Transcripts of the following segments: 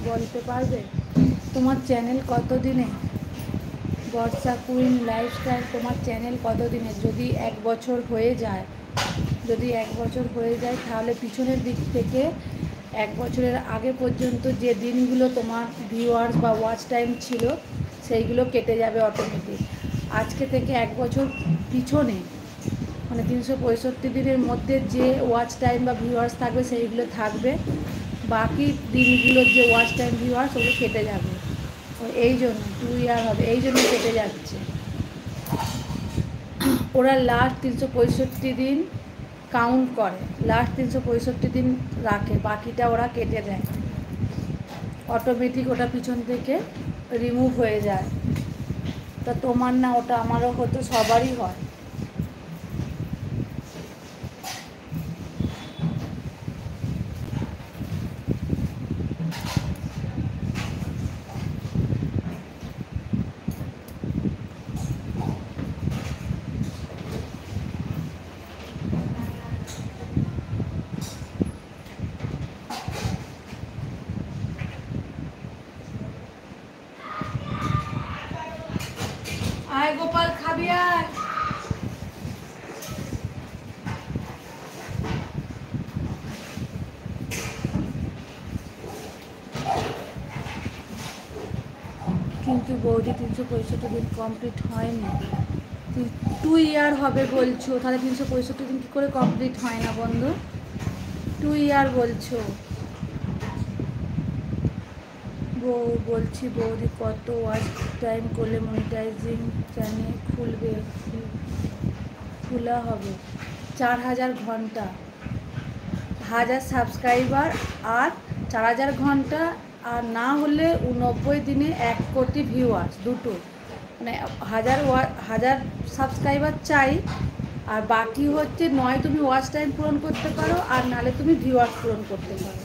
বলতে পারবে তোমার চ্যানেল কত দিনে? বর্ষা কুইন লাইফস্টাইল তোমার চ্যানেল কত দিনে? যদি 1 বছর হয়ে যায়, তাহলে পিছনের দিক থেকে 1 বছরের আগে পর্যন্ত যে দিনগুলো তোমার ভিউয়ার্স বা ওয়াচ টাইম ছিল সেইগুলো কেটে যাবে অটোমেটিক। আজকে থেকে 1 বছর পিছনে মানে 365 দিনের মধ্যে যে ওয়াচ টাইম বা ভিউয়ার্স থাকবে সেইগুলো থাকবে, বাকি দিনগুলোর যে ওয়াচ টাইম ভিউয়ার্স ওগুলো কেটে যাবে। এই জন্য 2 ইয়ার হবে, এই জন্য কেটে যাচ্ছে। ওরা লাস্ট 365 দিন কাউন্ট করে, লাস্ট 365 দিন রাখে, বাকিটা ওরা কেটে দেয় অটোমেটিক, ওটা পিছন থেকে রিমুভ হয়ে যায়। তা তোমার না, ওটা আমারও হতো, সবারই হয়। আয় গোপাল, খাবি আয়। কিন্তু বৌদি 365 দিন কমপ্লিট হয়নি। 2 ইয়ার হবে বলছো, তাহলে 365 দিন কী করে কমপ্লিট হয় না বন্ধু? 2 ইয়ার বলছো। বলছি বৌদি কত ওয়াচ টাইম করলে মনিটাইজিং চ্যানেল খোলা হবে? 4000 ঘন্টা, 1000 সাবস্ক্রাইবার আর 4000 ঘন্টা, আর না হলে 90 দিনে 1 কোটি ভিউয়ার্স, দুটো মানে 1000 সাবস্ক্রাইবার চাই। আর বাকি হচ্ছে নয় তুমি ওয়াচ টাইম পূরণ করতে পারো, আর নাহলে তুমি ভিউয়ার্স পূরণ করতে পারো।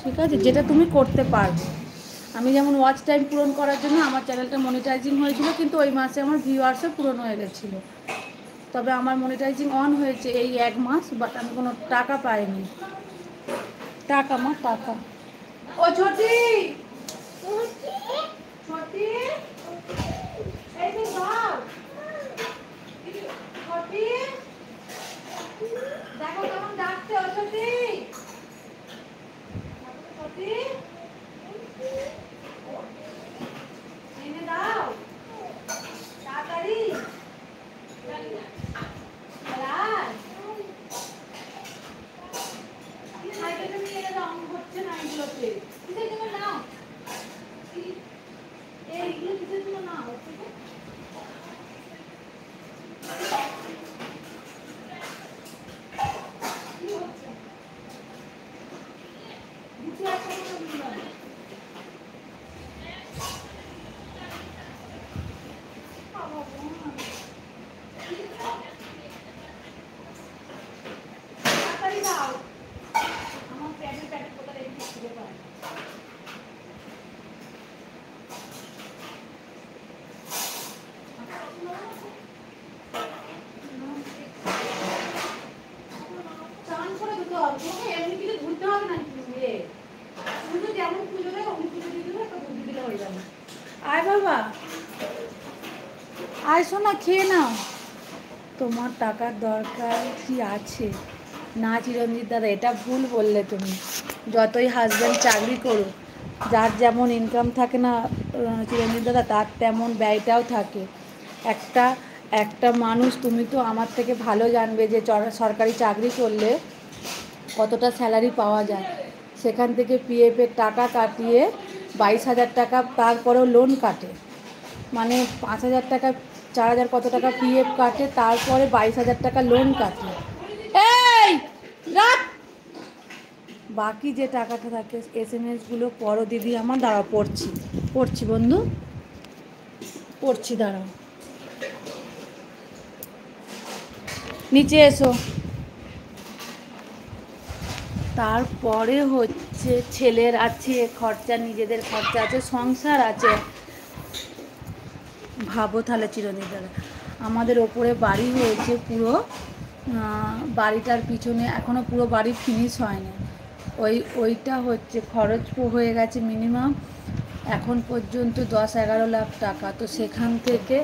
ঠিক আছে, যেটা তুমি করতে পারবে। আমি যেমন ওয়াচ টাইম পূরণ করার জন্য আমার চ্যানেলটা মনিটাইজিং হয়েছিল, কিন্তু ওই মাসে আমার ভিউয়ার্সও পূরণ হয়ে গেছিলো। তবে আমার মনিটাইজিং অন হয়েছে এই 1 মাস, বাট আমি কোনো টাকা পাইনি। টাকা ও ছোটি ছোটি, এই যে দাও ছোটি, দেখো কেমন ডাকছে। ও ছোটি ছোটি, এনে দাও তাড়াতাড়ি। হচ্ছে না এগুলোতে, নাও এইগুলো কিসের জন্য না হচ্ছে? আয় বাবা, আয় শোনা, খেয়ে নাও। তোমার টাকার দরকার কি আছে? না চিরঞ্জিত দাদা, এটা ভুল বললে তুমি। যতই হাজব্যান্ড চাকরি করুক, যার যেমন ইনকাম থাকে না চিরঞ্জিত দাদা, তার তেমন ব্যয়টাও থাকে। একটা মানুষ, তুমি তো আমার থেকে ভালো জানবে যে সরকারি চাকরি করলে কতটা স্যালারি পাওয়া যায়। সেখান থেকে পিএফের টাকা কাটিয়ে 22,000 টাকা, তারপরেও লোন কাটে, মানে 5,000 টাকা, 4,000 কত টাকা পিএফ কাটে, তারপরে 22,000 টাকা লোন কাটে। এই রাখ, বাকি যে টাকাটা থাকে এসএমএসগুলো পড়ো দিদি আমার। দাঁড়াও, পড়ছি বন্ধু, পড়ছি, দাঁড়াও, নিচে এসো। তারপরে হচ্ছে ছেলের আছে খরচা, নিজেদের খরচা আছে, সংসার আছে। ভাবো তাহলে চিরঞ্জিত দাদা, আমাদের ওপরে বাড়ি হয়েছে পুরো, বাড়িটার পিছনে এখনও পুরো বাড়ি ফিনিশ হয়নি। ওইটা হচ্ছে খরচ হয়ে গেছে মিনিমাম এখন পর্যন্ত 10-11 লাখ টাকা। তো সেখান থেকে